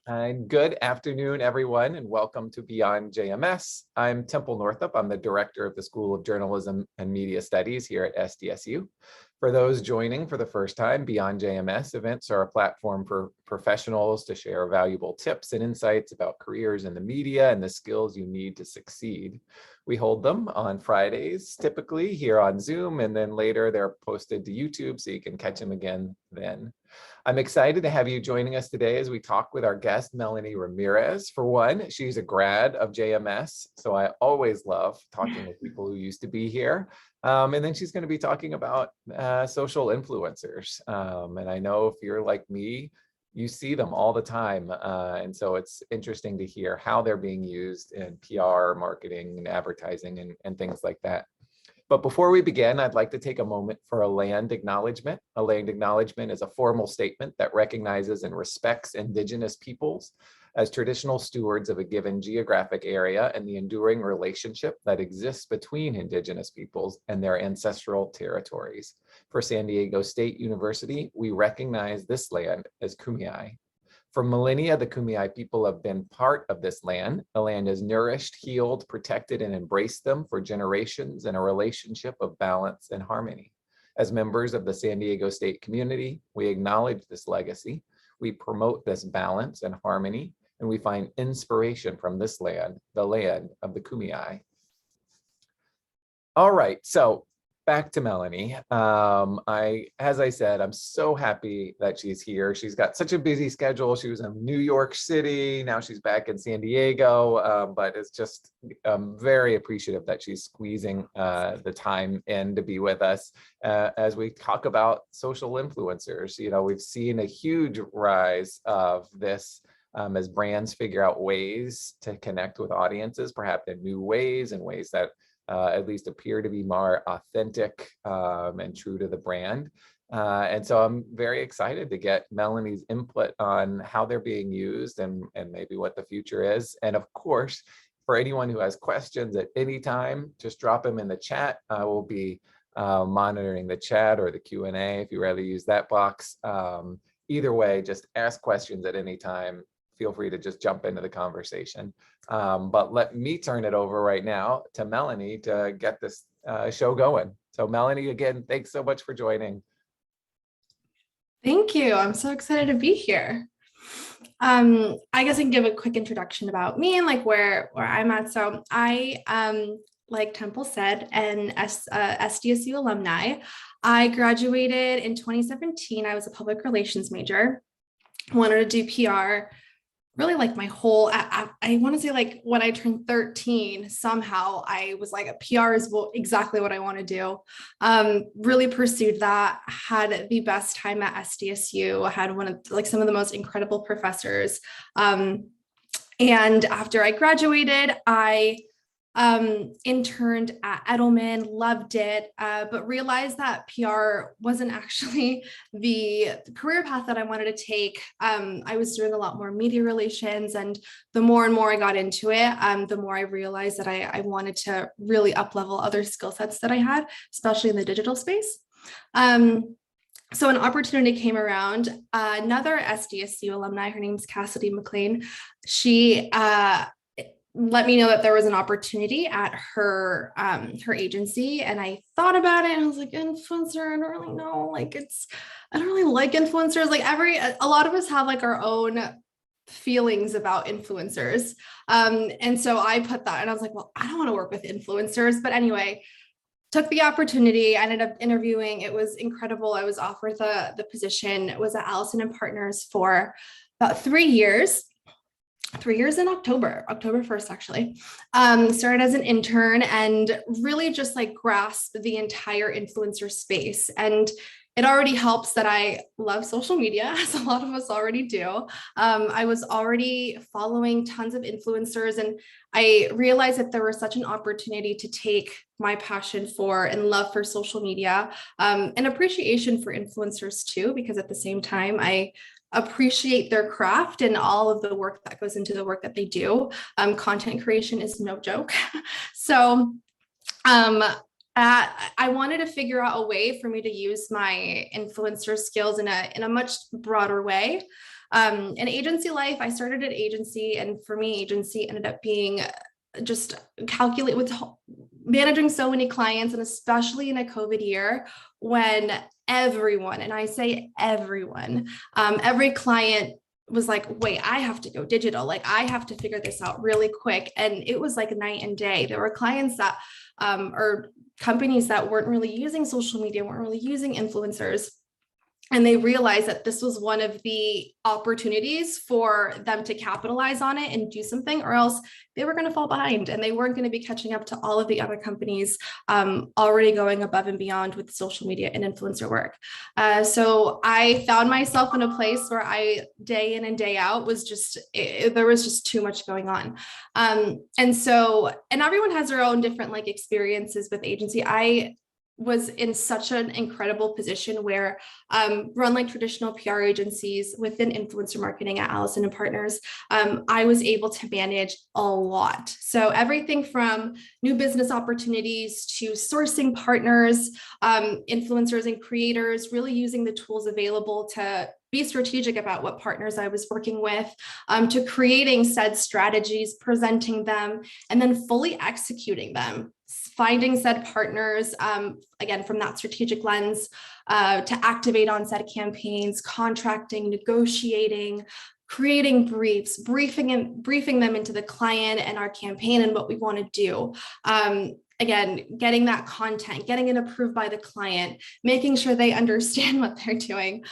And good afternoon, everyone, and welcome to Beyond JMS. I'm Temple Northup. I'm the director of the School of Journalism and Media Studies here at SDSU. For those joining for the first time, Beyond JMS events are a platform for professionals to share valuable tips and insights about careers in the media and the skills you need to succeed. We hold them on Fridays, typically here on Zoom, and then later they're posted to YouTube so you can catch them again then. I'm excited to have you joining us today as we talk with our guest, Melanie Ramirez. For one, she's a grad of JMS, so I always love talking with people who used to be here. And then she's going to be talking about social influencers. And I know if you're like me, you see them all the time. And so it's interesting to hear how they're being used in PR, marketing, and advertising, and things like that. But before we begin, I'd like to take a moment for a land acknowledgement. A land acknowledgement is a formal statement that recognizes and respects Indigenous peoples as traditional stewards of a given geographic area and the enduring relationship that exists between Indigenous peoples and their ancestral territories. For San Diego State University, we recognize this land as Kumeyaay. For millennia, the Kumeyaay people have been part of this land. The land has nourished, healed, protected, and embraced them for generations in a relationship of balance and harmony. As members of the San Diego State community, we acknowledge this legacy. We promote this balance and harmony, and we find inspiration from this land, the land of the Kumeyaay. All right, so back to Melanie. As I said, I'm so happy that she's here. She's got such a busy schedule. She was in New York City. Now she's back in San Diego, but it's just very appreciative that she's squeezing the time in to be with us as we talk about social influencers. You know, we've seen a huge rise of this as brands figure out ways to connect with audiences, perhaps in new ways and ways that at least appear to be more authentic and true to the brand. And so I'm very excited to get Melanie's input on how they're being used and maybe what the future is. And of course, for anyone who has questions at any time, just drop them in the chat. I will be monitoring the chat or the Q&A if you rather use that box. Either way, just ask questions at any time. Feel free to just jump into the conversation. But let me turn it over right now to Melanie to get this show going. So Melanie, again, thanks so much for joining. Thank you. I'm so excited to be here. I guess I can give a quick introduction about me and like where I'm at. So I, like Temple said, an SDSU alumni. I graduated in 2017. I was a public relations major. Wanted to do PR. Really like my whole, I want to say like when I turned 13, somehow I was like, PR is exactly what I want to do. Really pursued that, had the best time at SDSU. I had one of like some of the most incredible professors. And after I graduated, I interned at Edelman, loved it, but realized that PR wasn't actually the career path that I wanted to take. I was doing a lot more media relations, and the more and more I got into it, the more I realized that I wanted to really up-level other skill sets that I had, especially in the digital space. So an opportunity came around. Another SDSU alumni, her name's Cassidy McLean. She let me know that there was an opportunity at her her agency, and I thought about it and I was like, influencer, I don't really know, like I don't really like influencers. Like a lot of us have like our own feelings about influencers, and so I put that and I was like, well, I don't want to work with influencers. But anyway, took the opportunity. I ended up interviewing. It was incredible. I was offered the position. It was at Allison and Partners for about 3 years. 3 years in October 1st, actually. Started as an intern and really just like grasped the entire influencer space. And it already helps that I love social media, as a lot of us already do. I was already following tons of influencers, and I realized that there was such an opportunity to take my passion for and love for social media, and appreciation for influencers too, because at the same time, I appreciate their craft and all of the work that goes into the work that they do. Content creation is no joke. So I wanted to figure out a way for me to use my influencer skills in a much broader way. In agency life, I started at agency, and for me, agency ended up being just calculate with managing so many clients, and especially in a COVID year when everyone, and I say everyone, every client was like, wait, I have to go digital. Like I have to figure this out really quick. And it was like night and day. There were clients that, or companies that weren't really using social media, weren't really using influencers. And they realized that this was one of the opportunities for them to capitalize on it and do something, or else they were going to fall behind and they weren't going to be catching up to all of the other companies already going above and beyond with social media and influencer work. So I found myself in a place where I, day in and day out, was just, there was just too much going on. And everyone has their own different like experiences with agency. I was in such an incredible position where run like traditional PR agencies within influencer marketing at Allison and Partners, I was able to manage a lot. So everything from new business opportunities to sourcing partners, influencers and creators, really using the tools available to be strategic about what partners I was working with, to creating said strategies, presenting them, and then fully executing them, finding said partners, again, from that strategic lens, to activate on said campaigns, contracting, negotiating, creating briefs, briefing them into the client and our campaign and what we want to do. Again, getting that content, getting it approved by the client, making sure they understand what they're doing.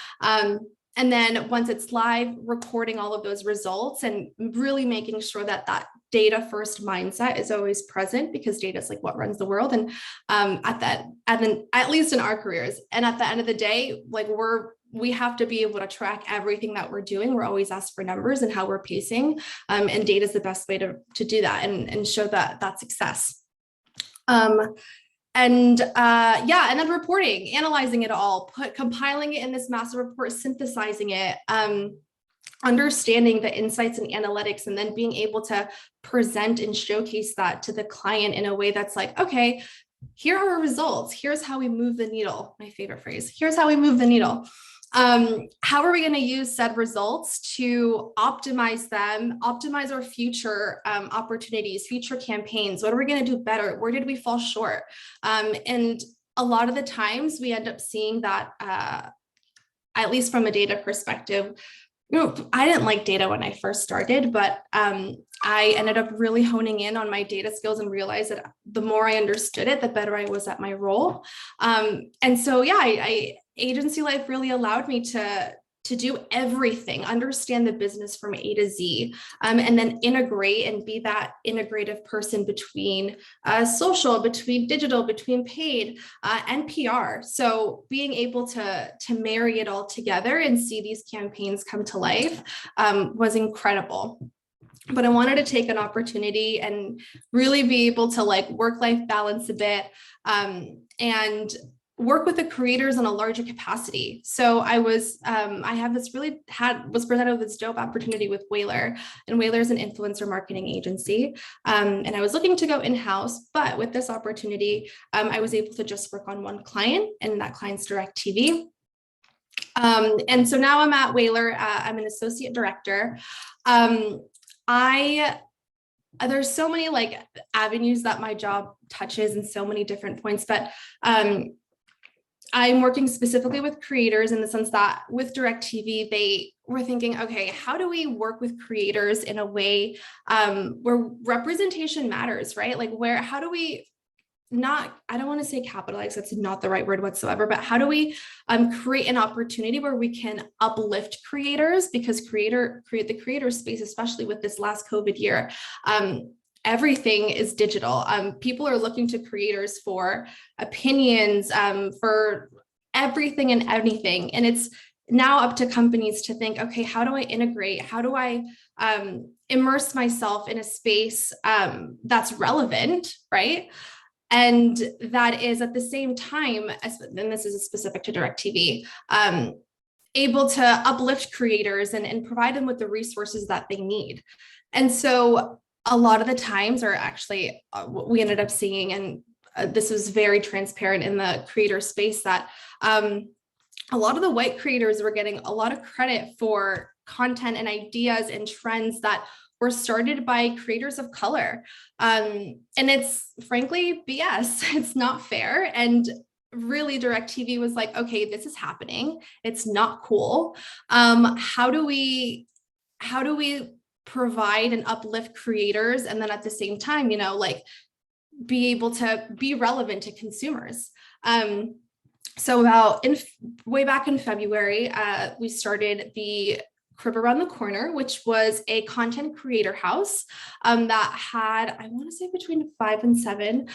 And then once it's live, recording all of those results and really making sure that that data first mindset is always present, because data is like what runs the world. And at least in our careers, and at the end of the day, like we have to be able to track everything that we're doing. We're always asked for numbers and how we're pacing, and data is the best way to do that and show that success. And then reporting, analyzing it all, compiling it in this massive report, synthesizing it, understanding the insights and analytics, and then being able to present and showcase that to the client in a way that's like, okay, here are our results. Here's how we move the needle. My favorite phrase. Here's how we move the needle. How are we going to use said results to optimize them, optimize our future opportunities, future campaigns? What are we going to do better? Where did we fall short? And a lot of the times we end up seeing that, at least from a data perspective, I didn't like data when I first started, but I ended up really honing in on my data skills and realized that the more I understood it, the better I was at my role. And so, agency life really allowed me to do everything, understand the business from A to Z, and then integrate and be that integrative person between social, between digital, between paid, and PR. So being able to marry it all together and see these campaigns come to life was incredible. But I wanted to take an opportunity and really be able to like work-life balance a bit, and work with the creators in a larger capacity. So I was presented with this dope opportunity with Whaler, and Whaler is an influencer marketing agency. And I was looking to go in-house, but with this opportunity, I was able to just work on one client, and that client's DirecTV. And so now I'm at Whaler. I'm an associate director. There's so many like avenues that my job touches and so many different points, but I'm working specifically with creators in the sense that with DirecTV, they were thinking, okay, how do we work with creators in a way where representation matters, right? Like how do we I don't want to say capitalize, that's not the right word whatsoever, but how do we create an opportunity where we can uplift creators? Because the creator space, especially with this last COVID year, everything is digital. People are looking to creators for opinions, for everything and anything. And it's now up to companies to think, okay, how do I integrate? How do I immerse myself in a space that's relevant, right? And that is at the same time, and this is specific to DirecTV, able to uplift creators and provide them with the resources that they need. And so a lot of the times, or actually what we ended up seeing, and this was very transparent in the creator space, that a lot of the white creators were getting a lot of credit for content and ideas and trends that were started by creators of color. And it's frankly BS. It's not fair. And really DirecTV was like, okay, this is happening. It's not cool. How do we provide and uplift creators, and then at the same time, you know, like be able to be relevant to consumers? So way back in February, we started the Crib Around the Corner, which was a content creator house that had, I want to say, between 5 and 7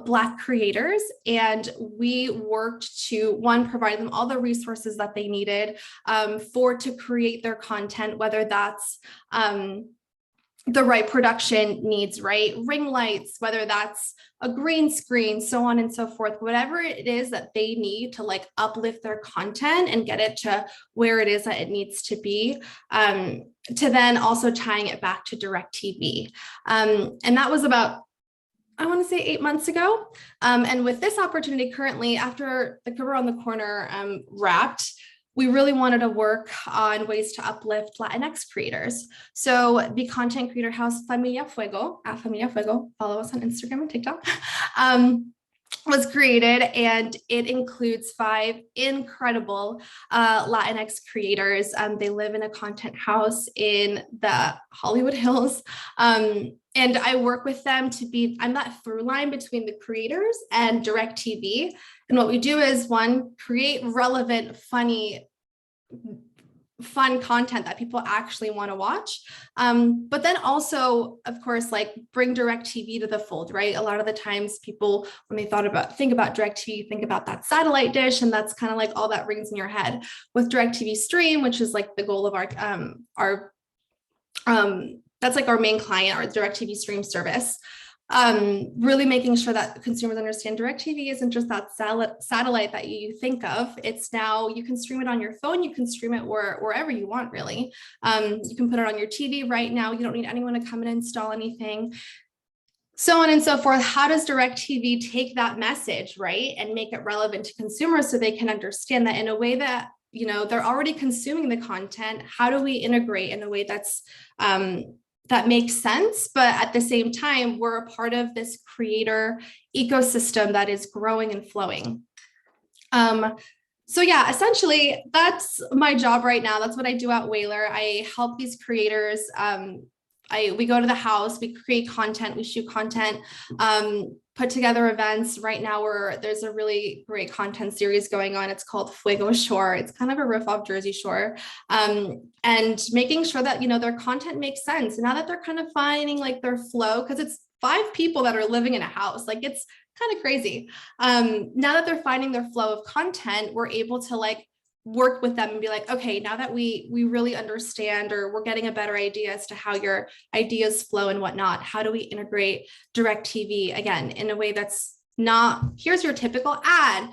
Black creators. And we worked to, one, provide them all the resources that they needed to create their content, whether that's the right production needs, right? Ring lights, whether that's a green screen, so on and so forth, whatever it is that they need to like uplift their content and get it to where it is that it needs to be, to then also tying it back to DirecTV. And that was about, I want to say 8 months ago. And with this opportunity currently, after the Crib Around the Corner wrapped, we really wanted to work on ways to uplift Latinx creators. So the content creator house Familia Fuego, at Familia Fuego, follow us on Instagram and TikTok, was created, and it includes 5 incredible Latinx creators. They live in a content house in the Hollywood Hills. And I work with them I'm that through line between the creators and DirecTV. And what we do is, one, create relevant, fun content that people actually want to watch. But then also, of course, like bring DirecTV to the fold, right? A lot of the times people, when they think about DirecTV, think about that satellite dish, and that's kind of like all that rings in your head. With DirecTV Stream, which is like the goal of that's like our main client, our DirecTV Stream service. Really making sure that consumers understand DirecTV isn't just that satellite that you think of. It's now, you can stream it on your phone, you can stream it wherever you want, really. You can put it on your TV right now. You don't need anyone to come and install anything. So on and so forth. How does DirecTV take that message, right, and make it relevant to consumers so they can understand that in a way that, you know, they're already consuming the content? How do we integrate in a way that's that makes sense, but at the same time, we're a part of this creator ecosystem that is growing and flowing. So yeah, essentially, that's my job right now. That's what I do at Whaler. I help these creators. We go to the house, we create content, we shoot content, put together events. Right now, there's a really great content series going on. It's called Fuego Shore. It's kind of a riff off Jersey Shore, and making sure that, you know, their content makes sense. And now that they're kind of finding like their flow, because it's 5 people that are living in a house, like it's kind of crazy. Now that they're finding their flow of content, we're able to like work with them and be like, okay, now that we really understand, or we're getting a better idea as to how your ideas flow and whatnot, how do we integrate DirecTV again in a way that's not, here's your typical ad,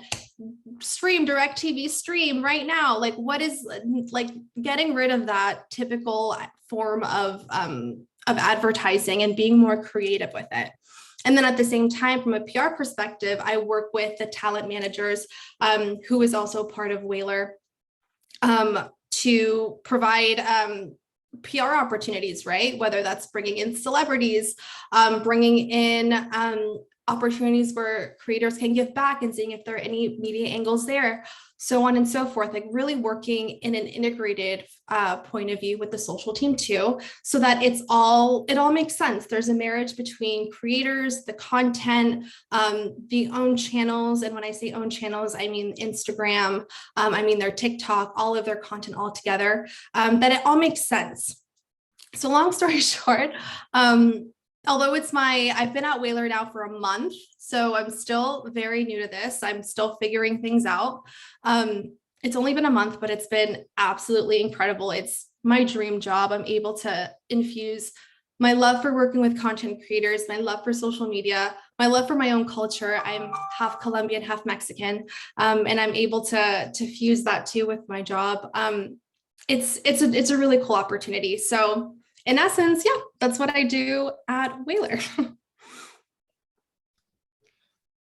stream DirecTV Stream right now. Like, what is, like, getting rid of that typical form of advertising and being more creative with it. And then at the same time, from a PR perspective, I work with the talent managers, who is also part of Whaler, to provide PR opportunities, right? Whether that's bringing in celebrities, bringing in opportunities where creators can give back and seeing if there are any media angles there, so on and so forth, like really working in an integrated point of view with the social team too, so that it all makes sense. There's a marriage between creators, the content, the own channels. And when I say own channels, I mean Instagram, I mean their TikTok, all of their content all together, that it all makes sense. So long story short, although I've been at Whaler now for a month, so I'm still very new to this. I'm still figuring things out. It's only been a month, but it's been absolutely incredible. It's my dream job. I'm able to infuse my love for working with content creators, my love for social media, my love for my own culture. I'm half Colombian, half Mexican, and I'm able to fuse that too with my job. It's a really cool opportunity. So in essence, yeah, that's what I do at Whaler.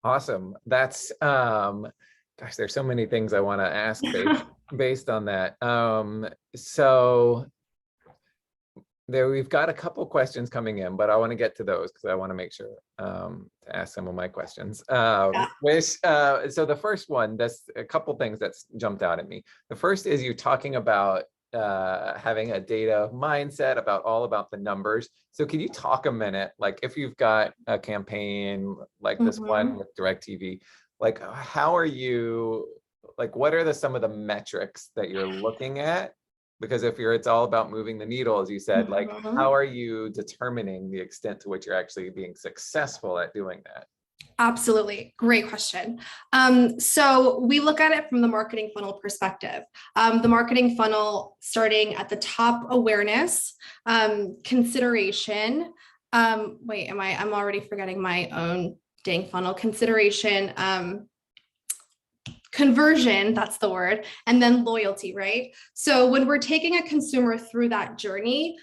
Awesome. That's, gosh, there's so many things I want to ask based based on that. So there, we've got a couple questions coming in, but I want to get to those because I want to make sure to ask some of my questions. Yeah. So the first one, that's a couple things that's jumped out at me. The first is you talking about having a data mindset all about the numbers. So can you talk a minute, like if you've got a campaign like this one with DirecTV, like how are you, like what are some of the metrics that you're looking at? Because if it's all about moving the needle, as you said, like how are you determining the extent to which you're actually being successful at doing that? Absolutely. Great question. So we look at it from the marketing funnel perspective. The marketing funnel starting at the top, awareness, consideration. I'm already forgetting my own dang funnel. Consideration, conversion, that's the word, and then loyalty, right? So when we're taking a consumer through that journey,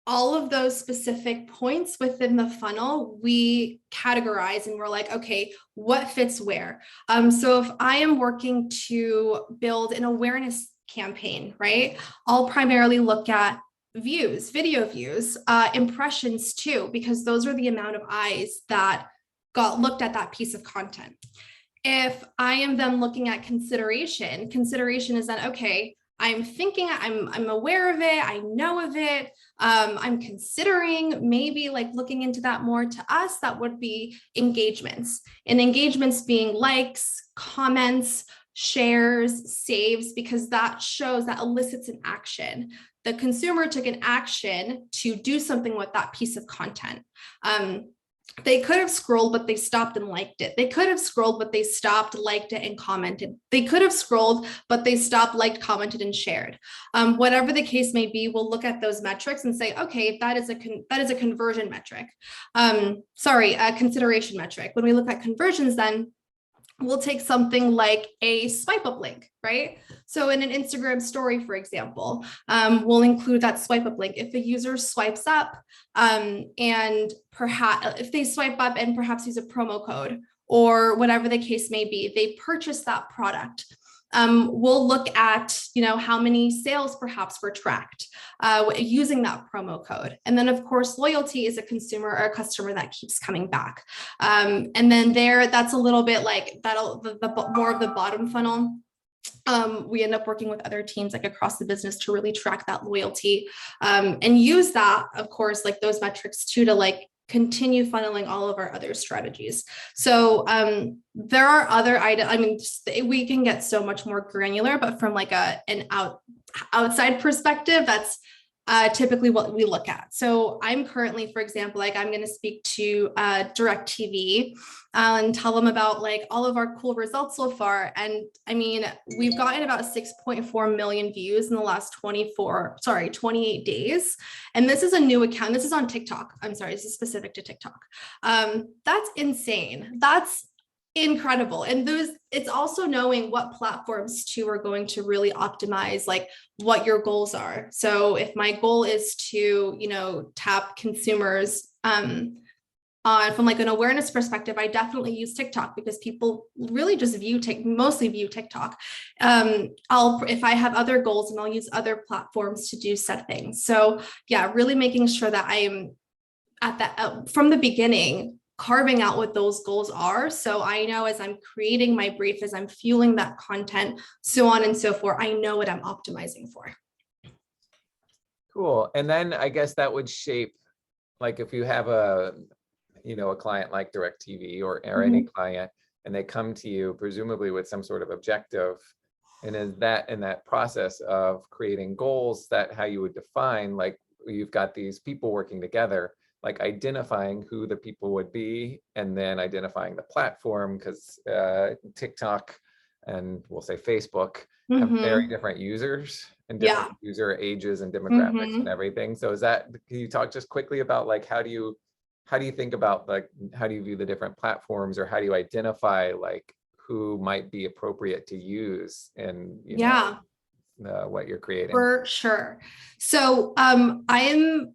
all of those specific points within the funnel, we categorize and we're like, okay, what fits where? So if I am working to build an awareness campaign, right, I'll primarily look at views, video views, impressions too, because those are the amount of eyes that got looked at that piece of content. If I am then looking at consideration is then, okay, I'm thinking, I'm aware of it, I know of it, I'm considering maybe like looking into that more. To us, that would be engagements, and engagements being likes, comments, shares, saves, because that shows, that elicits an action. The consumer took an action to do something with that piece of content. They could have scrolled, but they stopped and liked it. They could have scrolled, but they stopped, liked it, and commented. They could have scrolled, but they stopped, liked, commented, and shared. Whatever the case may be, we'll look at those metrics and say, okay, that is a conversion metric. A consideration metric. When we look at conversions, then we'll take something like a swipe up link, right? So in an Instagram story, for example, we'll include that swipe up link. If a user swipes up and perhaps if they swipe up and perhaps use a promo code or whatever the case may be, they purchase that product. We'll look at, how many sales perhaps were tracked using that promo code. And then of course, loyalty is a consumer or a customer that keeps coming back. And then that's a little bit like the more of the bottom funnel. We end up working with other teams like across the business to really track that loyalty and use that, of course, like those metrics too, to like continue funneling all of our other strategies. So there are other items. I mean, we can get so much more granular, but from like an outside perspective, that's typically what we look at. So I'm currently, for example, like I'm going to speak to DirecTV and tell them about like all of our cool results so far. And I mean, we've gotten about 6.4 million views in the last 28 days. And this is a new account. This is on TikTok. I'm sorry, this is specific to TikTok. That's insane. That's incredible. And it's also knowing what platforms too are going to really optimize like what your goals are. So if my goal is to, tap consumers on from like an awareness perspective, I definitely use TikTok because people really just mostly view TikTok. If I have other goals, and I'll use other platforms to do said things. So yeah, really making sure that I am at that from the beginning, carving out what those goals are. So I know as I'm creating my brief, as I'm fueling that content, so on and so forth, I know what I'm optimizing for. Cool. And then I guess that would shape, like if you have a client like DirecTV or any client, and they come to you presumably with some sort of objective, and is that in that process of creating goals, that how you would define, like you've got these people working together, like identifying who the people would be, and then identifying the platform, because TikTok and we'll say Facebook have very different users and different user ages and demographics and everything. So can you talk just quickly about like how do you think about like how do you view the different platforms, or how do you identify like who might be appropriate to use and what you're creating? For sure. So when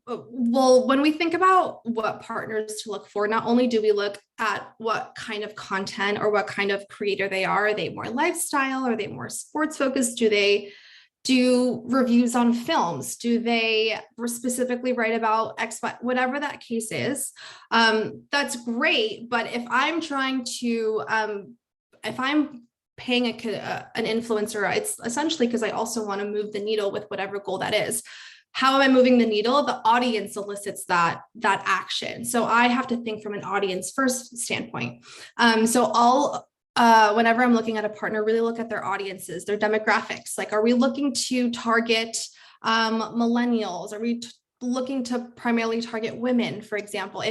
we think about what partners to look for, not only do we look at what kind of content or what kind of creator they are they more lifestyle? Are they more sports focused? Do they do reviews on films? Do they specifically write about X, whatever that case is? That's great. But if I'm trying to, if I'm paying an influencer, it's essentially because I also want to move the needle with whatever goal that is. How am I moving the needle? The audience elicits that action. So I have to think from an audience first standpoint. So whenever I'm looking at a partner, really look at their audiences, their demographics. Like, are we looking to target millennials? Are we looking to primarily target women, for example?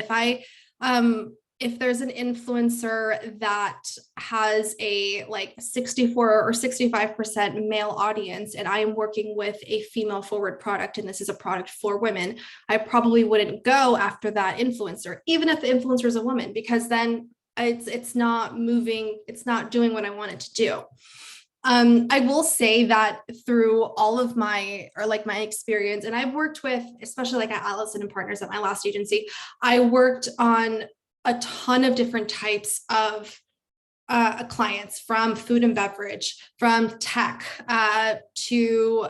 If there's an influencer that has a like 64 or 65% male audience, and I am working with a female forward product, and this is a product for women, I probably wouldn't go after that influencer, even if the influencer is a woman, because then it's not moving, it's not doing what I want it to do. I will say that through all of my experience, and I've worked with, especially like at Allison and Partners at my last agency, I worked on a ton of different types of clients, from food and beverage, from tech to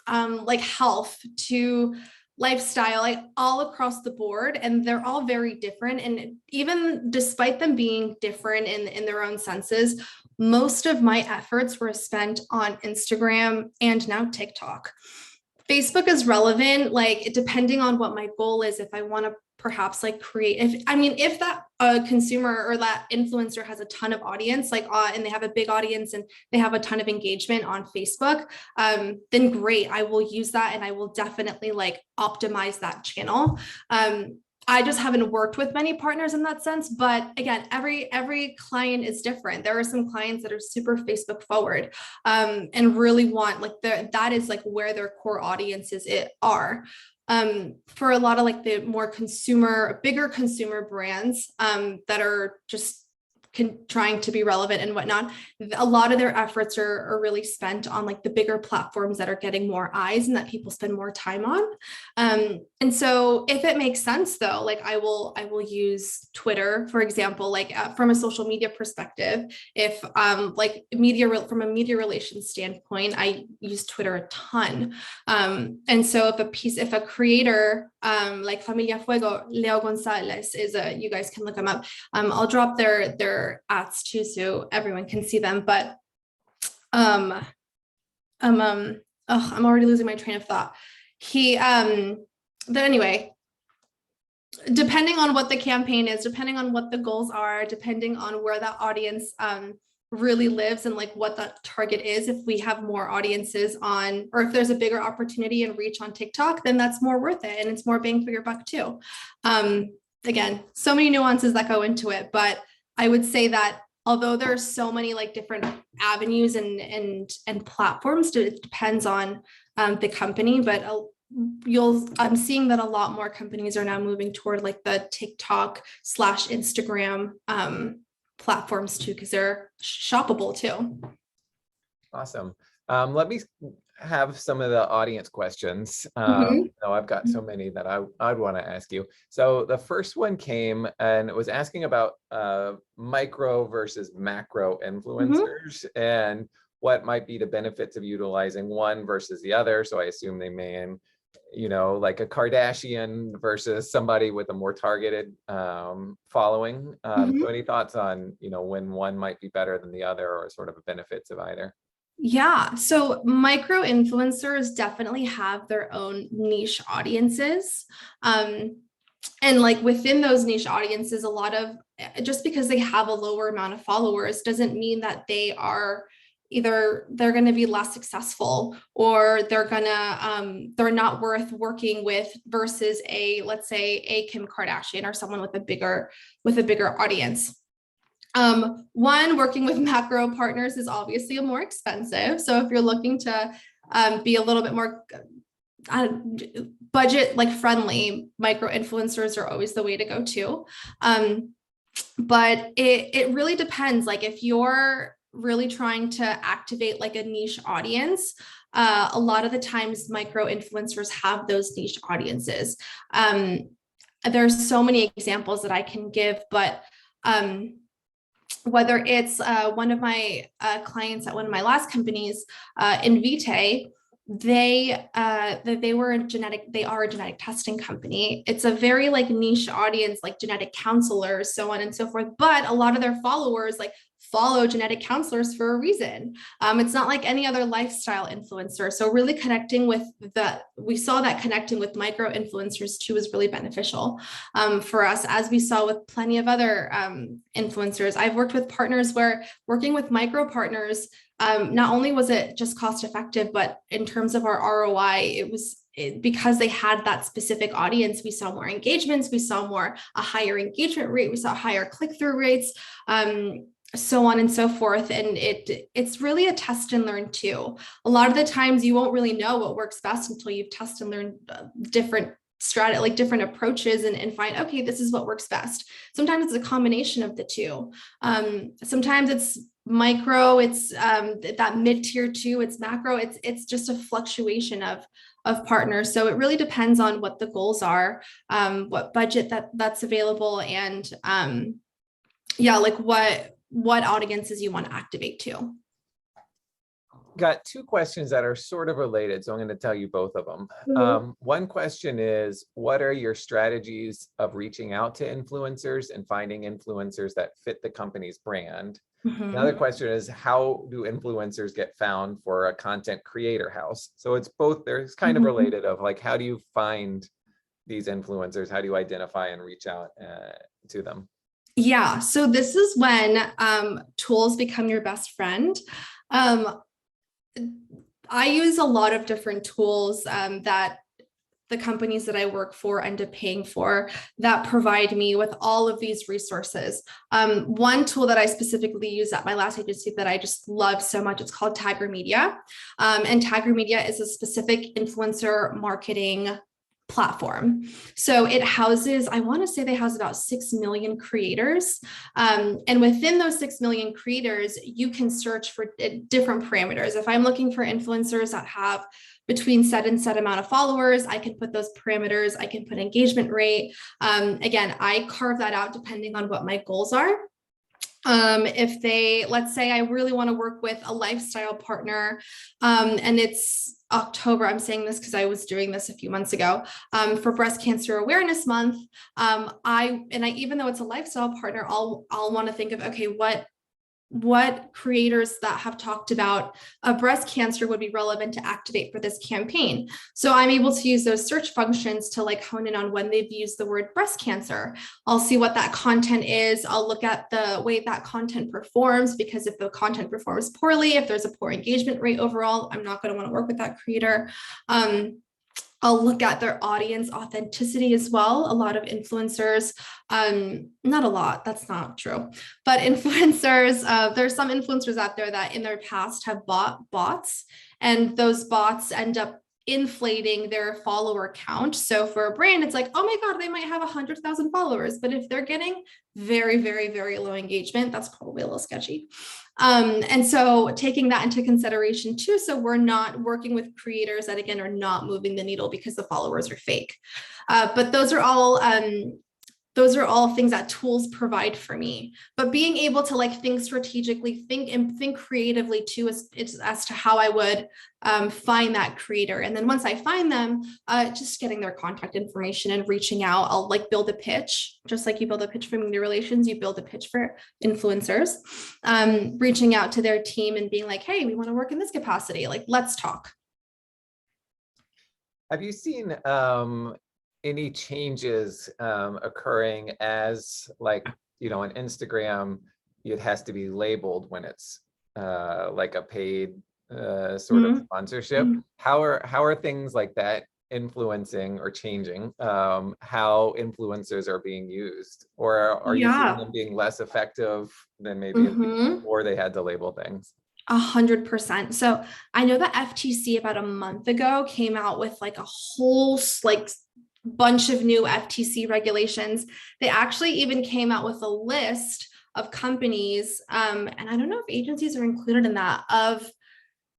like health, to lifestyle, like all across the board. And they're all very different. And even despite them being different in their own senses, most of my efforts were spent on Instagram and now TikTok. Facebook is relevant, like depending on what my goal is. If I want to perhaps like create, if that consumer or that influencer has a ton of audience, like and they have a big audience and they have a ton of engagement on Facebook, then great, I will use that and I will definitely like optimize that channel. I just haven't worked with many partners in that sense. But again, every client is different. There are some clients that are super Facebook forward and really want like that is like where their core audiences are. For a lot of like the more bigger consumer brands that are just trying to be relevant and whatnot, a lot of their efforts are really spent on like the bigger platforms that are getting more eyes and that people spend more time on. And so if it makes sense though, like I will use Twitter, for example, like from a social media perspective. If like from a media relations standpoint, I use Twitter a ton. And so if a creator like Familia Fuego, Leo Gonzalez you guys can look them up. I'll drop their ads too, so everyone can see them. But I'm already losing my train of thought. But anyway, depending on what the campaign is, depending on what the goals are, depending on where that audience really lives and like what that target is, if we have more audiences on, or if there's a bigger opportunity and reach on TikTok, then that's more worth it and it's more bang for your buck too. Again, so many nuances that go into it, but I would say that although there are so many like different avenues and platforms, it depends on the company, but I'm seeing that a lot more companies are now moving toward like the TikTok/Instagram platforms too, because they're shoppable too. Awesome. Let me have some of the audience questions. I've got so many that I'd want to ask you. So the first one came and it was asking about micro versus macro influencers and what might be the benefits of utilizing one versus the other. So I assume they mean, like a Kardashian versus somebody with a more targeted following. So any thoughts on, when one might be better than the other, or sort of the benefits of either? Yeah, so micro influencers definitely have their own niche audiences. And like within those niche audiences, a lot of, just because they have a lower amount of followers doesn't mean that they are either they're going to be less successful or they're not worth working with versus let's say a Kim Kardashian or someone with a bigger audience. One, working with macro partners is obviously more expensive. So if you're looking to be a little bit more budget like friendly, micro influencers are always the way to go too. But it really depends. Like if you're really trying to activate like a niche audience, a lot of the times micro influencers have those niche audiences. There's so many examples that I can give, but whether it's one of my clients at one of my last companies, Invitae, they are a genetic testing company. It's a very like niche audience, like genetic counselors, so on and so forth. But a lot of their followers like follow genetic counselors for a reason. It's not like any other lifestyle influencer. So really connecting with we saw that connecting with micro influencers too is really beneficial for us, as we saw with plenty of other influencers. I've worked with partners where working with micro partners, not only was it just cost effective, but in terms of our ROI, because they had that specific audience, we saw more engagements, we saw a higher engagement rate, we saw higher click-through rates, so on and so forth. And it's really a test and learn too. A lot of the times you won't really know what works best until you've tested and learned different different approaches and find, okay, this is what works best. Sometimes it's a combination of the two. Sometimes it's micro, it's that mid-tier too, it's macro, it's just a fluctuation of partners. So it really depends on what the goals are, what budget that's available, and like what audiences you want to activate to. Got two questions that are sort of related, so I'm going to tell you both of them. One question is, what are your strategies of reaching out to influencers and finding influencers that fit the company's brand? Another question is, how do influencers get found for a content creator house? So it's both, there's kind of related of like, how do you find these influencers? How do you identify and reach out to them? Yeah, so this is when tools become your best friend. I use a lot of different tools that the companies that I work for end up paying for that provide me with all of these resources. One tool that I specifically use at my last agency that I just love so much, it's called Tagger Media. And Tagger Media is a specific influencer marketing platform. So it houses, I want to say they house about 6 million creators. And within those 6 million creators, you can search for different parameters. If I'm looking for influencers that have between set amount of followers, I can put those parameters, I can put engagement rate. Again, I carve that out depending on what my goals are. If let's say I really want to work with a lifestyle partner, and it's October, I'm saying this because I was doing this a few months ago, for Breast Cancer Awareness Month. Even though it's a lifestyle partner, I'll want to think of, okay, what creators that have talked about breast cancer would be relevant to activate for this campaign. So I'm able to use those search functions to like hone in on when they've used the word breast cancer. I'll see what that content is. I'll look at the way that content performs, because if the content performs poorly, if there's a poor engagement rate overall, I'm not going to want to work with that creator. I'll look at their audience authenticity as well. A lot of influencers, not a lot, that's not true, but influencers, there's some influencers out there that in their past have bought bots, and those bots end up inflating their follower count. So for a brand, it's like, oh my God, they might have 100,000 followers, but if they're getting very, very, very low engagement, that's probably a little sketchy. And so taking that into consideration too, so we're not working with creators that again are not moving the needle because the followers are fake. But those are all things that tools provide for me. But being able to like think strategically, think creatively too, as to how I would find that creator. And then once I find them, just getting their contact information and reaching out. I'll like build a pitch, just like you build a pitch for media relations, you build a pitch for influencers, reaching out to their team and being like, hey, we want to work in this capacity. Like, let's talk. Have you seen any changes occurring as, like, on Instagram, it has to be labeled when it's like a paid sort of sponsorship? How are things like that influencing or changing how influencers are being used? Or are you seeing them being less effective than maybe before they had to label things? 100%. So I know the FTC about a month ago came out with like a whole bunch of new FTC regulations. They actually even came out with a list of companies, and I don't know if agencies are included in that, of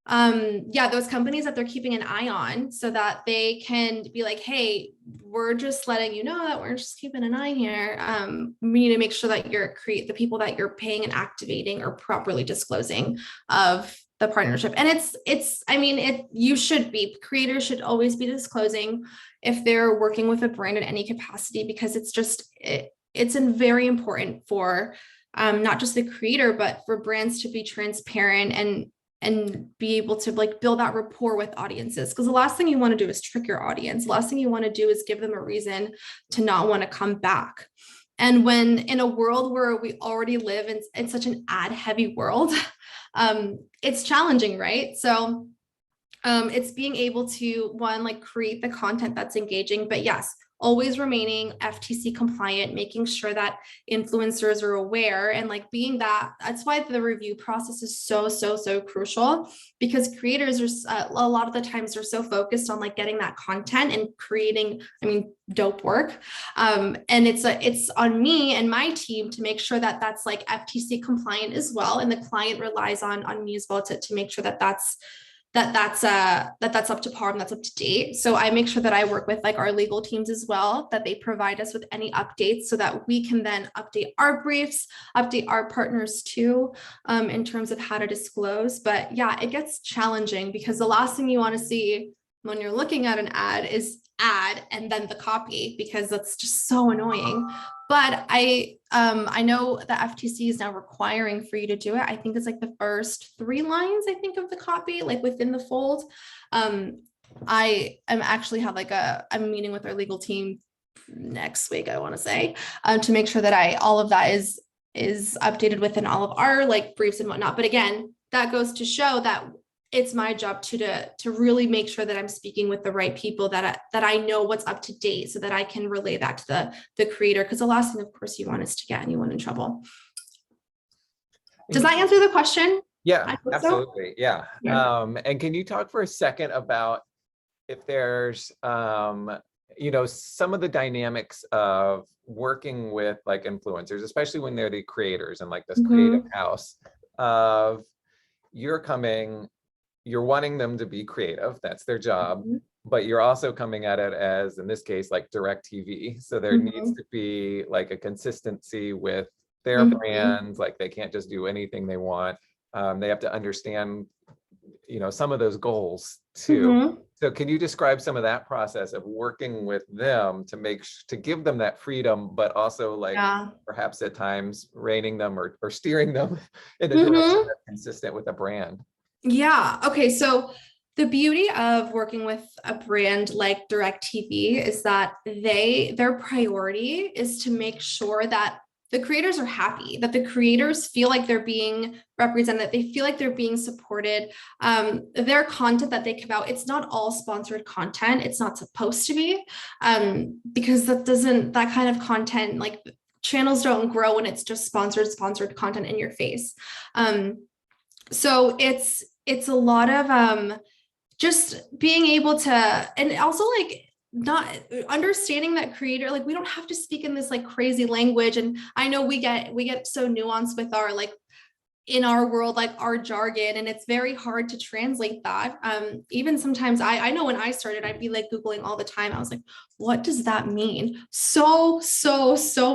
yeah, those companies that they're keeping an eye on so that they can be like, hey, we're just letting you know that we're just keeping an eye here. We need to make sure that the people that you're paying and activating are properly disclosing of the partnership. And you should be, creators should always be disclosing if they're working with a brand in any capacity, because it's very important for not just the creator, but for brands to be transparent and be able to like build that rapport with audiences. Because the last thing you want to do is trick your audience. The last thing you want to do is give them a reason to not want to come back. And when in a world where we already live in such an ad heavy world, it's challenging, right? So it's being able to, one, like create the content that's engaging, but yes, always remaining FTC compliant, making sure that influencers are aware, and like that's why the review process is so crucial, because creators are a lot of the times they're so focused on like getting that content and creating, dope work. And it's on me and my team to make sure that that's like FTC compliant as well. And the client relies on me as well to make sure that that's up to par and that's up to date. So I make sure that I work with like our legal teams as well, that they provide us with any updates so that we can then update our briefs, update our partners too, in terms of how to disclose. But yeah, it gets challenging because the last thing you want to see when you're looking at an ad is ad and then the copy, because that's just so annoying. But I know the FTC is now requiring for you to do it. I think it's like the first 3 lines, I think, of the copy, like within the fold. I am actually have like I'm meeting with our legal team next week, I want to say, to make sure that all of that is updated within all of our like briefs and whatnot. But again, that goes to show that it's my job to really make sure that I'm speaking with the right people, that I know what's up to date, so that I can relay that to the creator. Because the last thing, of course, you want is to get anyone in trouble. Does that answer the question? Yeah, absolutely. So. Yeah. And can you talk for a second about if there's, some of the dynamics of working with like influencers, especially when they're the creators and like this creative house of you're wanting them to be creative, that's their job, but you're also coming at it as, in this case, like direct TV. So there needs to be like a consistency with their brands, like they can't just do anything they want. They have to understand, some of those goals too. So can you describe some of that process of working with them to give them that freedom, but also like perhaps at times reining them or steering them in a direction that's consistent with a brand? Yeah. Okay. So the beauty of working with a brand like DirecTV is that their priority is to make sure that the creators are happy, that the creators feel like they're being represented, that they feel like they're being supported. Their content that they give out, it's not all sponsored content. It's not supposed to be, because that kind of content, like channels don't grow when it's just sponsored content in your face. So it's a lot of just being able to, and also like not understanding that creator, like we don't have to speak in this like crazy language. And I know we get so nuanced with our like in our world, like our jargon, and it's very hard to translate that. Even sometimes I know when I started, I'd be like Googling all the time. I was like, what does that mean? So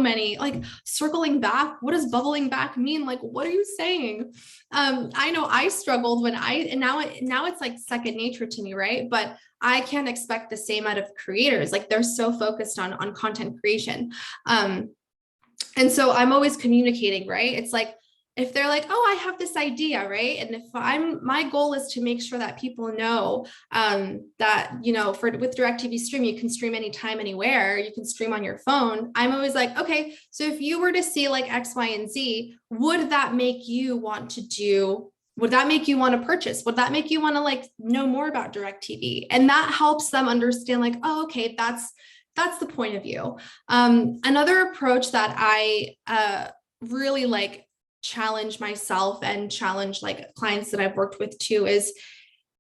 many, like circling back. What does bubbling back mean? Like, what are you saying? I know I struggled and now it's like second nature to me, right? But I can't expect the same out of creators. Like they're so focused on content creation. And so I'm always communicating, right? It's like, if they're like, oh, I have this idea, right? And if my goal is to make sure that people know that, with DirecTV Stream, you can stream anytime, anywhere, you can stream on your phone. I'm always like, okay, so if you were to see like X, Y, and Z, would that make you want to purchase? Would that make you want to like know more about DirecTV? And that helps them understand like, oh, okay, that's the point of view. Another approach that I really like challenge myself and challenge like clients that I've worked with too is,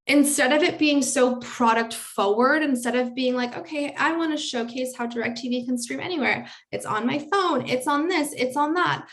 instead of it being so product forward, instead of being like, okay, I want to showcase how DirecTV can stream anywhere. It's on my phone. It's on this, it's on that.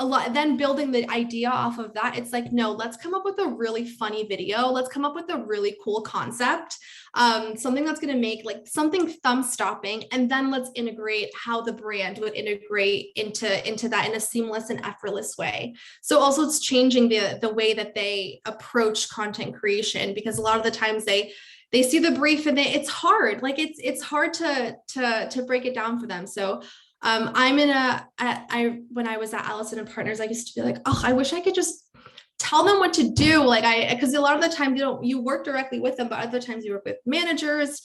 a lot, then building the idea off of that, it's like, no, let's come up with a really funny video. Let's come up with a really cool concept, something that's going to make like something thumb stopping. And then let's integrate how the brand would integrate into that in a seamless and effortless way. So also it's changing the way that they approach content creation, because a lot of the times they see the brief and it's hard. Like it's hard to break it down for them. So I'm when I was at Allison and Partners, I used to be like, oh, I wish I could just tell them what to do. Because a lot of the time you work directly with them, but other times you work with managers,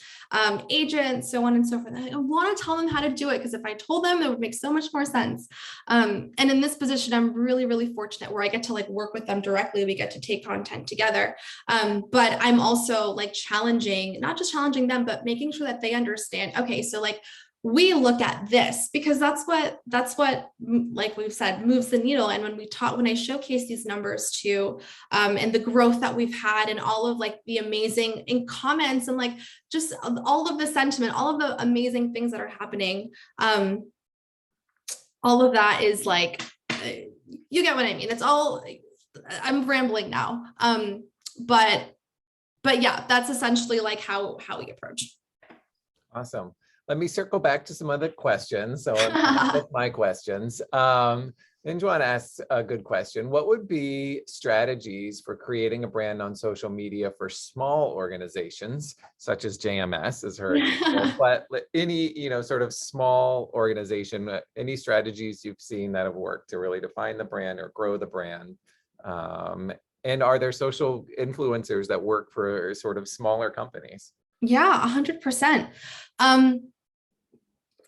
agents, so on and so forth. I want to tell them how to do it, because if I told them, it would make so much more sense. And in this position, I'm really, really fortunate where I get to like work with them directly. We get to take content together. But I'm also like not just challenging them, but making sure that they understand, okay, so like, we look at this because that's what, like we've said, moves the needle. And when I showcase these numbers too, and the growth that we've had and all of like the amazing in comments and like just all of the sentiment, all of the amazing things that are happening, all of that is like, you get what I mean? It's all, I'm rambling now. But yeah, that's essentially like how we approach. Awesome. Let me circle back to some other questions. So with my questions, then Joanna asks a good question. What would be strategies for creating a brand on social media for small organizations, such as JMS as her example, but any, sort of small organization, any strategies you've seen that have worked to really define the brand or grow the brand? And are there social influencers that work for sort of smaller companies? Yeah, 100%.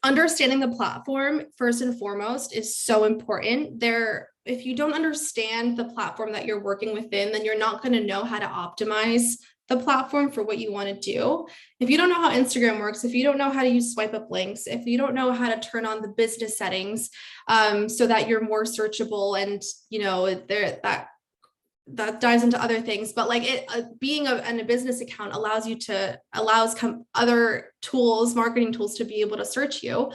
Understanding the platform first and foremost is so important. If you don't understand the platform that you're working within, then you're not going to know how to optimize the platform for what you want to do. If you don't know how Instagram works, if you don't know how to use swipe up links, if you don't know how to turn on the business settings so that you're more searchable, and that dives into other things, but like being in a business account allows other tools, marketing tools, to be able to search you.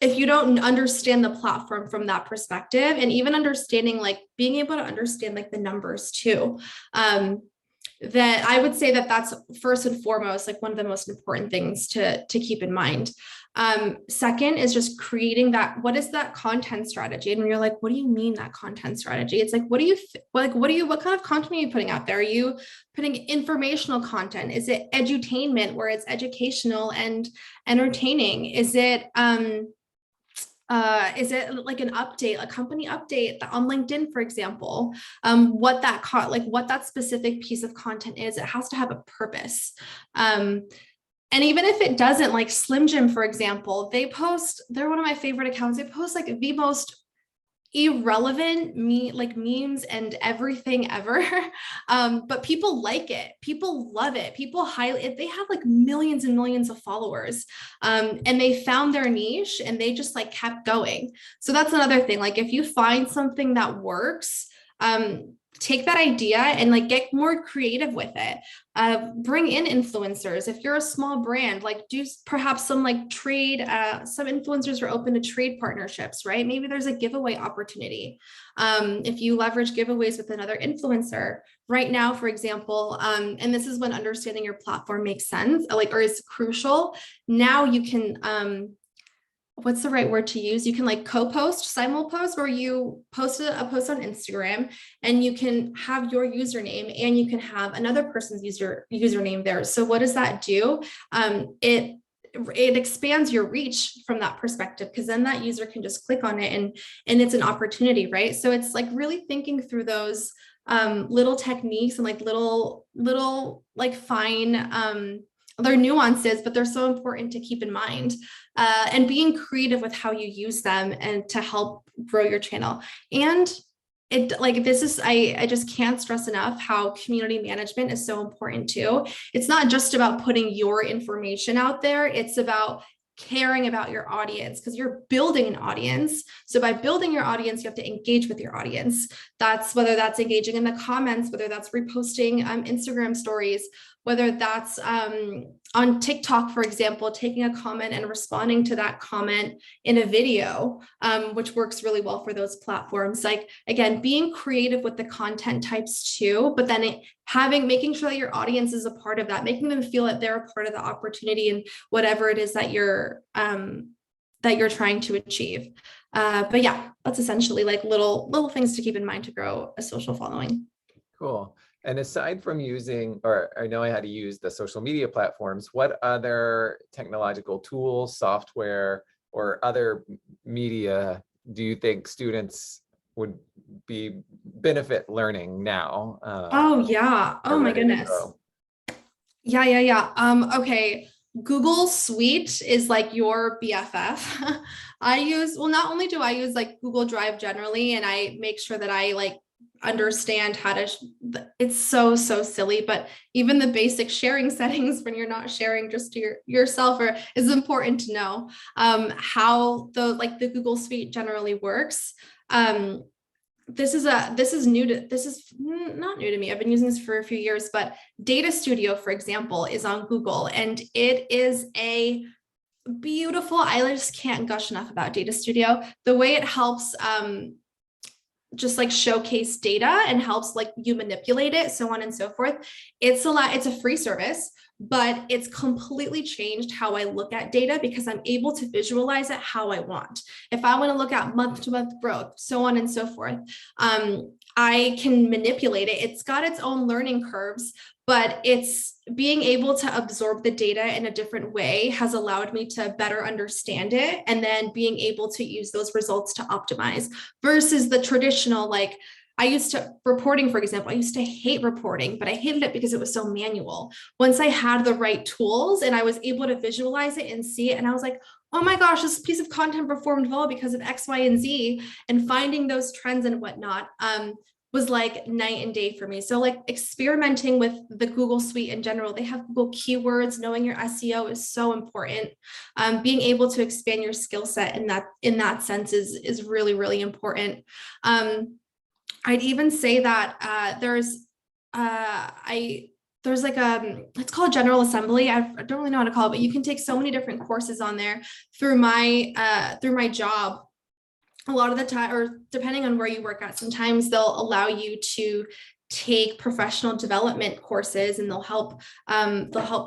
If you don't understand the platform from that perspective, and even understanding, like being able to understand like the numbers too, that I would say that's first and foremost, like one of the most important things to keep in mind. Second is just creating what is that content strategy? And when you're like, what do you mean that content strategy? It's like, what kind of content are you putting out there? Are you putting informational content? Is it edutainment, where it's educational and entertaining? Is it like an update, a company update on LinkedIn, for example? What that specific piece of content is, it has to have a purpose. And even if it doesn't, like Slim Jim, for example, they're one of my favorite accounts. They post like the most irrelevant memes and everything ever. But people like it. People love it. People highly, they have like millions and millions of followers. And they found their niche and they just like kept going. So that's another thing. Like if you find something that works, take that idea and like get more creative with it. Bring in influencers. If you're a small brand, like do perhaps some like trade, some influencers are open to trade partnerships, right? Maybe there's a giveaway opportunity. If you leverage giveaways with another influencer right now, for example, and this is when understanding your platform makes sense, or is crucial. Now you can, what's the right word to use? You can like co-post, simul-post, where you post a post on Instagram and you can have your username and you can have another person's username there. So what does that do? It expands your reach from that perspective, because then that user can just click on it and it's an opportunity, right? So it's like really thinking through those little techniques and like little like fine, they're nuances, but they're so important to keep in mind, and being creative with how you use them and to help grow your channel. And I just can't stress enough how community management is so important too. It's not just about putting your information out there. It's about caring about your audience, because you're building an audience. So by building your audience, you have to engage with your audience. That's whether that's engaging in the comments, whether that's reposting Instagram stories, whether that's on TikTok, for example, taking a comment and responding to that comment in a video, which works really well for those platforms. Like, again, being creative with the content types too, but then making sure that your audience is a part of that, making them feel that they're a part of the opportunity and whatever it is that you're trying to achieve. But yeah, that's essentially like little things to keep in mind to grow a social following. Cool. And aside from using, or I know how to use the social media platforms, what other technological tools, software, or other media do you think students would benefit learning now? Oh yeah. Oh my goodness. Yeah. Okay. Google Suite is like your BFF. Not only do I use like Google Drive generally, and I make sure that I like understand how to, it's so silly, but even the basic sharing settings when you're not sharing just to yourself is important to know how the Google Suite generally works. This is not new to me. I've been using this for a few years, but Data Studio, for example, is on Google, and it is a beautiful, I just can't gush enough about Data Studio. The way it helps just like showcase data and helps like you manipulate it, so on and so forth. It's a free service, but it's completely changed how I look at data because I'm able to visualize it how I want. If I want to look at month to month growth, so on and so forth, I can manipulate it. It's got its own learning curves, but it's being able to absorb the data in a different way has allowed me to better understand it, and then being able to use those results to optimize versus the traditional, like reporting, for example, I used to hate reporting, but I hated it because it was so manual. Once I had the right tools and I was able to visualize it and see it, and I was like, oh my gosh, this piece of content performed well because of X, Y, and Z, and finding those trends and whatnot, was like night and day for me. So like experimenting with the Google Suite in general, they have Google keywords, knowing your SEO is so important. Being able to expand your skill set in that sense is really, really important. I'd even say that there's like it's called General Assembly. I don't really know how to call it, but you can take so many different courses on there through my job. A lot of the time, or depending on where you work at, sometimes they'll allow you to take professional development courses, and they'll help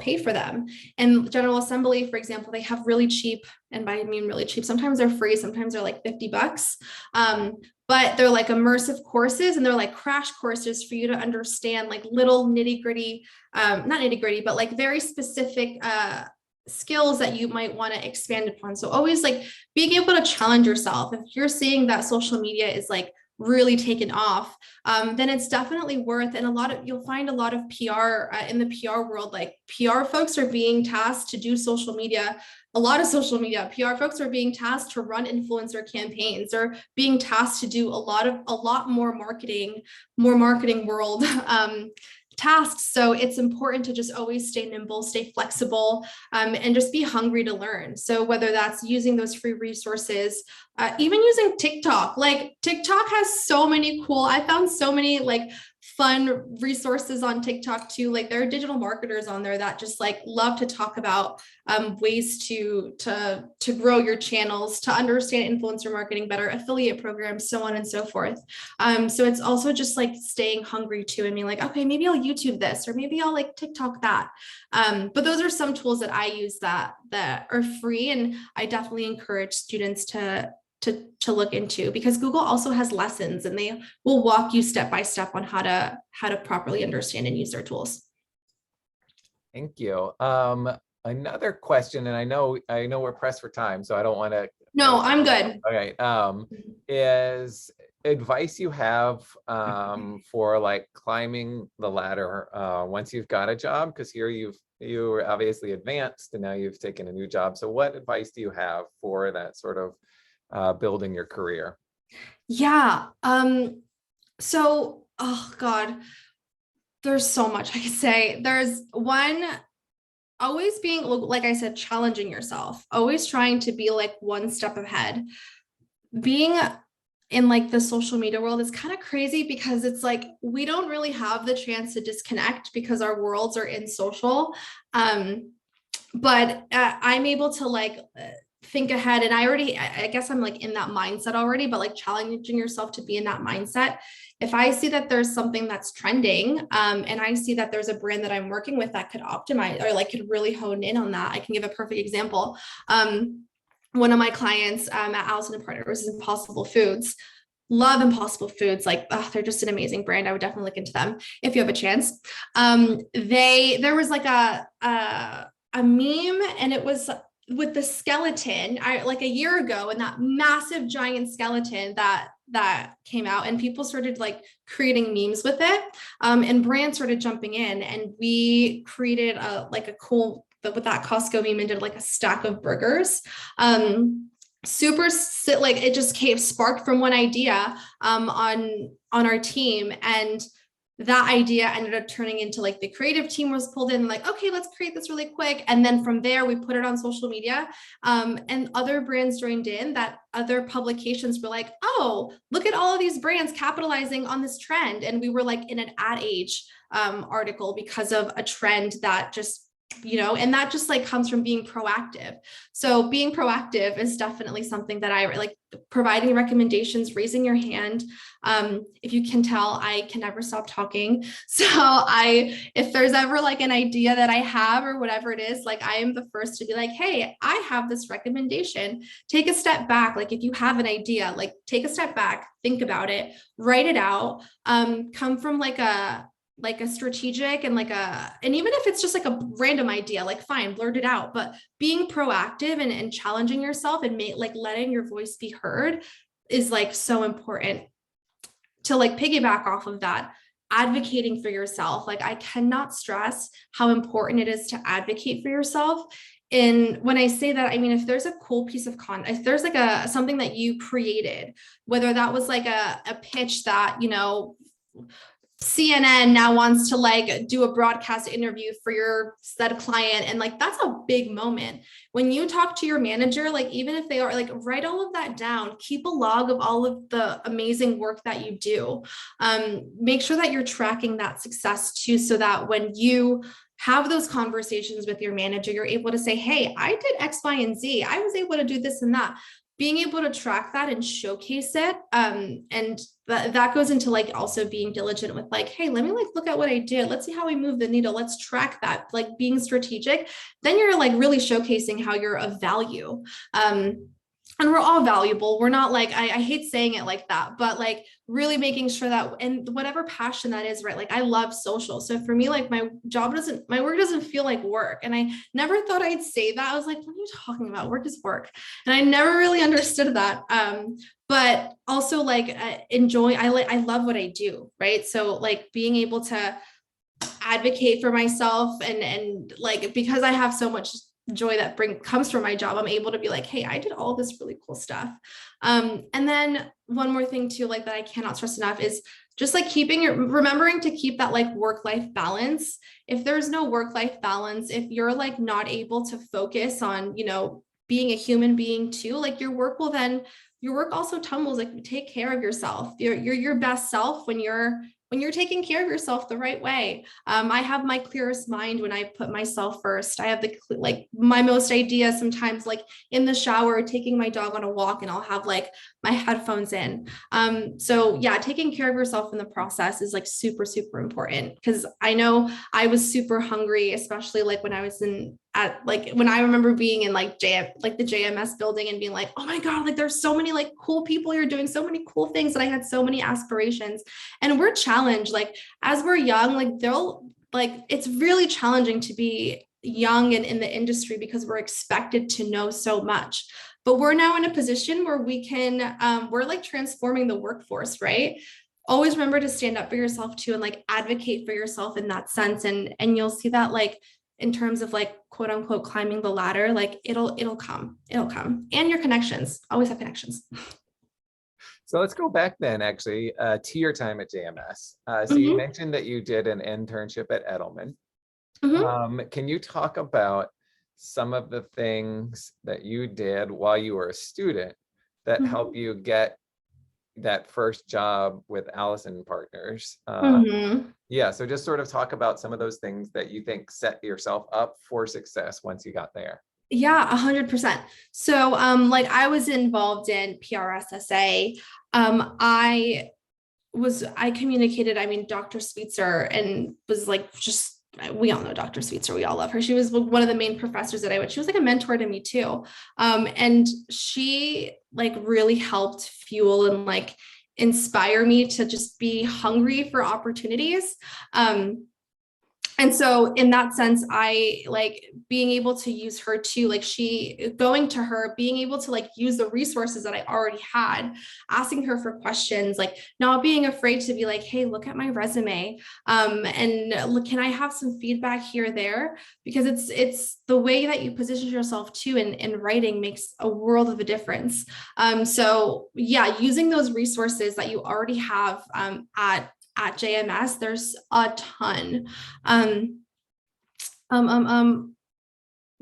pay for them. And General Assembly, for example, they have really cheap, and by I mean really cheap, sometimes they're free, sometimes they're like $50. But they're like immersive courses, and they're like crash courses for you to understand like little nitty gritty, not nitty gritty, but like very specific skills that you might want to expand upon. So always like being able to challenge yourself. If you're seeing that social media is like really taken off, then it's definitely worth, and you'll find a lot of PR in the PR world, like PR folks are being tasked to do social media. A lot of social media PR folks are being tasked to run influencer campaigns, or being tasked to do a lot more marketing world tasks. So it's important to just always stay nimble, stay flexible, and just be hungry to learn. So whether that's using those free resources, even using TikTok, like TikTok has so many I found so many like fun resources on TikTok too. Like there are digital marketers on there that just like love to talk about ways to grow your channels, to understand influencer marketing better, affiliate programs, so on and so forth. So it's also just like staying hungry too. I mean, like, okay, maybe I'll YouTube this, or maybe I'll like TikTok that. But those are some tools that I use that are free, and I definitely encourage students to look into, because Google also has lessons, and they will walk you step by step on how to properly understand and use their tools. Thank you. Another question, and I know we're pressed for time, so I don't want to. No, I'm good. Okay. Is advice you have for like climbing the ladder once you've got a job? Because here you're obviously advanced, and now you've taken a new job. So what advice do you have for that sort of building your career? Yeah. So, oh God, there's so much I could say. There's one, always being, like I said, challenging yourself, always trying to be like one step ahead. in like the social media world is kind of crazy because it's like we don't really have the chance to disconnect because our worlds are in social. But I'm able to like think ahead, and I guess I'm like in that mindset already, but like challenging yourself to be in that mindset. If I see that there's something that's trending, and I see that there's a brand that I'm working with that could optimize or like could really hone in on that. I can give a perfect example. One of my clients at Allison and Partners is Impossible Foods. Love Impossible Foods. Like, oh, they're just an amazing brand. I would definitely look into them if you have a chance. There was like a meme, and it was with the skeleton, like a year ago, and that massive giant skeleton that came out, and people started like creating memes with it, and brands started jumping in, and we created a cool, with that Costco meme, and did like a stack of burgers. Super like it just came sparked from one idea on our team, and that idea ended up turning into like the creative team was pulled in, like, okay, let's create this really quick. And then from there, we put it on social media, and other brands joined in. That other publications were like, oh, look at all of these brands capitalizing on this trend. And we were like in an Ad Age article because of a trend that just, and that just like comes from being proactive. So being proactive is definitely something that I like, providing recommendations, raising your hand. If you can tell, I can never stop talking. So if there's ever like an idea that I have or whatever it is, like I am the first to be like, hey, I have this recommendation. Take a step back. Like if you have an idea, like take a step back, think about it, write it out, come from like a strategic and and even if it's just like a random idea, like fine, blurt it out, but being proactive and challenging yourself and letting your voice be heard is like so important. To like piggyback off of that, advocating for yourself. Like I cannot stress how important it is to advocate for yourself. And when I say that, I mean, if there's a cool piece of content, if there's like something that you created, whether that was like a pitch that, CNN now wants to like do a broadcast interview for your said client. And like, that's a big moment when you talk to your manager, like, even if they are like, write all of that down, keep a log of all of the amazing work that you do. Make sure that you're tracking that success too, so that when you have those conversations with your manager, you're able to say, hey, I did X, Y, and Z. I was able to do this and that. Being able to track that and showcase it. And that goes into like also being diligent with like, hey, let me like look at what I did. Let's see how we move the needle. Let's track that, like being strategic. Then you're like really showcasing how you're of value. And we're all valuable. We're not like, I hate saying it like that, but like really making sure that, and whatever passion that is, right? Like I love social. So for me, like my work doesn't feel like work. And I never thought I'd say that. I was like, what are you talking about? Work is work. And I never really understood that. But also like I love what I do, right? So like being able to advocate for myself and like, because I have so much joy that comes from my job, I'm able to be like, hey, I did all this really cool stuff. And then one more thing too, like that I cannot stress enough is just like remembering to keep that like work-life balance. If there's no work-life balance, if you're like not able to focus on, being a human being too, like your work also tumbles. Like take care of yourself. You're your best self when you're taking care of yourself the right way. I have my clearest mind when I put myself first. I have my most ideas sometimes like in the shower, taking my dog on a walk, and I'll have like my headphones in. So yeah, taking care of yourself in the process is like super, super important, because I know I was super hungry, especially like when I was when I remember being in like the JMS building and being like, oh my God, like there's so many like cool people, you're doing so many cool things, that I had so many aspirations. And we're challenged, like as we're young, it's really challenging to be young and in the industry, because we're expected to know so much. But we're now in a position where we're like transforming the workforce, right? Always remember to stand up for yourself too, and like advocate for yourself in that sense. And you'll see that like in terms of like quote unquote climbing the ladder, like it'll come. And your connections, always have connections. So let's go back then actually to your time at JMS. So you mentioned that you did an internship at Edelman. Can you talk about some of the things that you did while you were a student that help you get that first job with Allison and Partners. Mhm. Yeah, so just sort of talk about some of those things that you think set yourself up for success once you got there. Yeah, 100%. So, like I was involved in PRSA. I communicated, I mean, Dr. Sweetser, and was like, just, we all know Dr. Sweetser, we all love her. She was one of the main professors that I went. She was like a mentor to me too. And she like really helped fuel and like inspire me to just be hungry for opportunities. And so in that sense, I like being able to use her too, like she going to her, being able to like use the resources that I already had, asking her for questions, like not being afraid to be like, hey, look at my resume. And look, can I have some feedback here or there? Because it's the way that you position yourself too in writing makes a world of a difference. So yeah, using those resources that you already have at JMS, there's a ton. Um,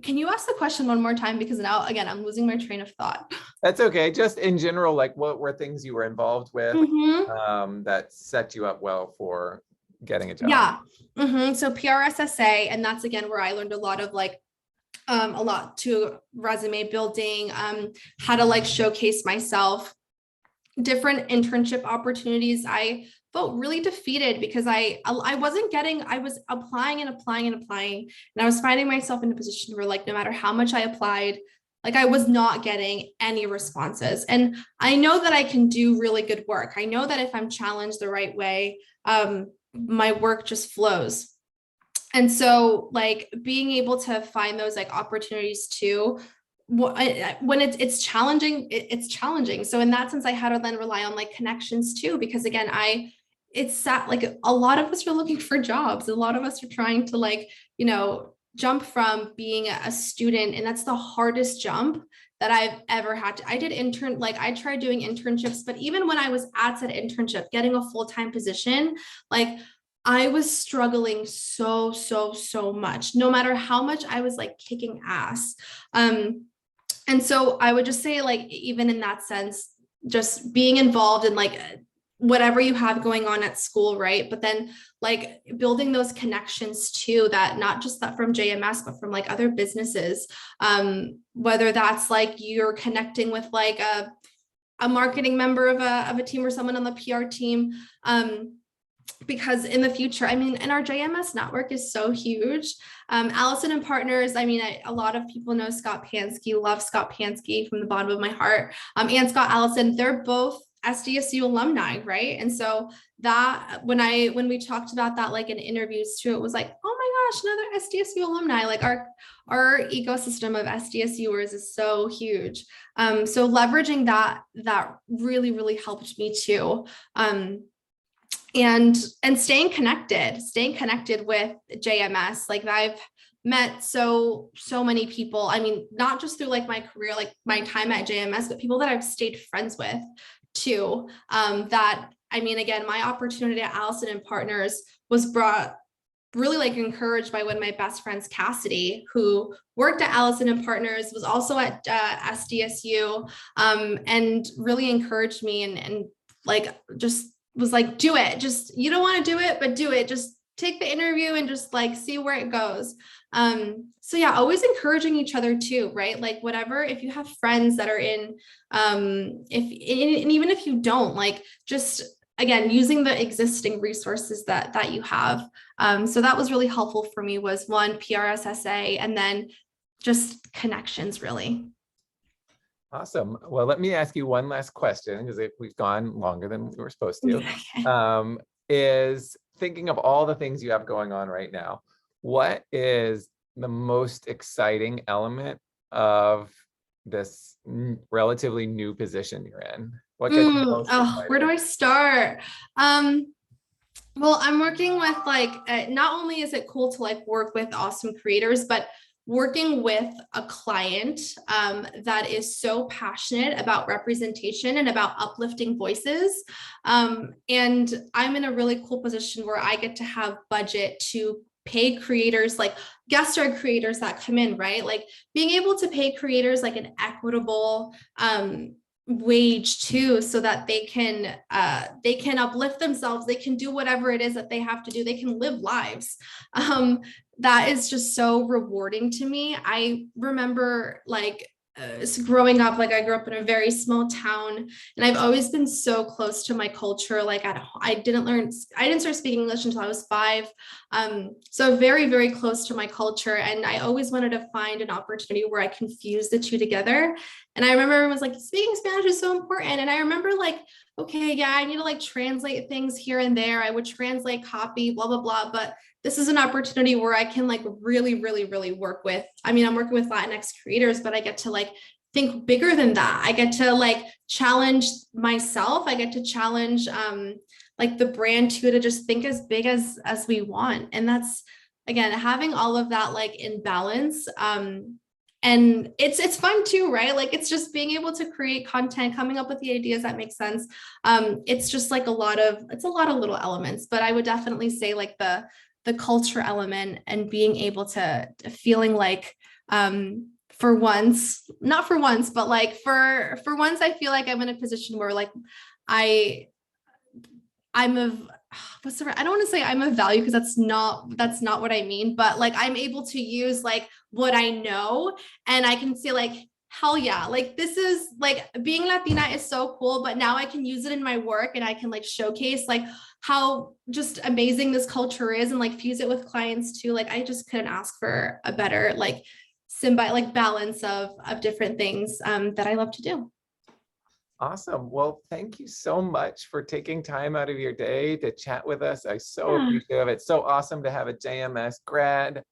can you ask the question one more time? Because now, again, I'm losing my train of thought. That's okay. Just in general, like what were things you were involved with that set you up well for getting a job? Yeah. So PRSA, and that's again where I learned a lot of like a lot to resume building, how to like showcase myself, different internship opportunities. I felt really defeated because I wasn't getting, I was applying and applying and applying, and I was finding myself in a position where like no matter how much I applied, like I was not getting any responses. And I know that I can do really good work. I know that if I'm challenged the right way, my work just flows. And so like being able to find those like opportunities too, when it's challenging, it's challenging. So in that sense, I had to then rely on like connections too, because again, it's sat like a lot of us are looking for jobs. A lot of us are trying to like, jump from being a student. And that's the hardest jump that I've ever had to. I did I tried doing internships, but even when I was at that internship, getting a full-time position, like I was struggling so much, no matter how much I was like kicking ass. And so I would just say, like, even in that sense, just being involved in like whatever you have going on at school, right? But then like building those connections too, that not just that from JMS, but from like other businesses, whether that's like you're connecting with like a marketing member of a team or someone on the PR team, because in the future, I mean, and our JMS network is so huge. Allison and Partners, I mean, a lot of people know Scott Pansky, love Scott Pansky from the bottom of my heart. And Scott Allison, they're both SDSU alumni, right? And so that when we talked about that, like in interviews too, it was like, oh my gosh, another SDSU alumni. Like our ecosystem of SDSUers is so huge. So leveraging that really helped me too. And staying connected with JMS. Like I've met so many people. I mean, not just through like my career, like my time at JMS, but people that I've stayed friends with too. That, I mean, again, my opportunity at Allison and Partners was brought really like encouraged by one of my best friends, Cassidy, who worked at Allison and Partners, was also at SDSU, and really encouraged me and like just was like, do it. Just, you don't want to do it, but do it. Just take the interview and just like see where it goes. So yeah, always encouraging each other too, right? Like whatever, if you have friends that are in, and even if you don't, like just again, using the existing resources that you have. So that was really helpful for me, was one, PRSA, and then just connections, really. Awesome. Well, let me ask you one last question, because we've gone longer than we were supposed to. Okay. Is thinking of all the things you have going on right now, what is the most exciting element of this relatively new position you're in? What gets you most excited? Where do I start? Well, I'm working with like, not only is it cool to like work with awesome creators, but working with a client that is so passionate about representation and about uplifting voices. And I'm in a really cool position where I get to have budget to pay creators, like guest star creators that come in, right? Like being able to pay creators like an equitable wage too, so that they can uplift themselves, they can do whatever it is that they have to do, they can live lives. That is just so rewarding to me. I remember like growing up, like I grew up in a very small town, and I've always been so close to my culture. Like I didn't start speaking English until I was 5. So very, very close to my culture. And I always wanted to find an opportunity where I can fuse the two together. And I remember everyone was like, speaking Spanish is so important. And I remember like, okay, yeah, I need to like translate things here and there. I would translate, copy, blah, blah, blah. But this is an opportunity where I can like really, really, really work with, I mean, I'm working with Latinx creators, but I get to like think bigger than that. I get to like challenge myself. I get to challenge like the brand too, to just think as big as we want. And that's, again, having all of that like in balance. And it's fun too, right? Like it's just being able to create content, coming up with the ideas that make sense. It's just like it's a lot of little elements, but I would definitely say like the culture element and being able to feeling like for once, not for once, but like for once, I feel like I'm in a position where like I'm of what's the I don't want to say I'm of value, because that's not what I mean, but like I'm able to use like what I know, and I can say like, hell yeah, like this is like being Latina is so cool, but now I can use it in my work, and I can like showcase like how just amazing this culture is, and like fuse it with clients too. Like I just couldn't ask for a better like like balance of different things that I love to do. Awesome. Well, thank you so much for taking time out of your day to chat with us. I so Yeah. appreciate it. It's so awesome to have a JMS grad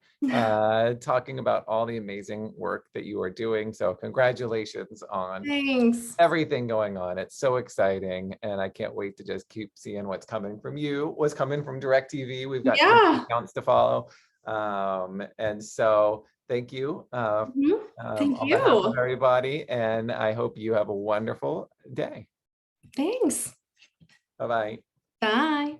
talking about all the amazing work that you are doing. So congratulations on Thanks. everything going on. It's so exciting. And I can't wait to just keep seeing what's coming from you, what's coming from DirecTV. We've got Yeah. accounts to follow. And so thank you. Thank On behalf of you. everybody, and I hope you have a wonderful day. Thanks. Bye-bye. Bye.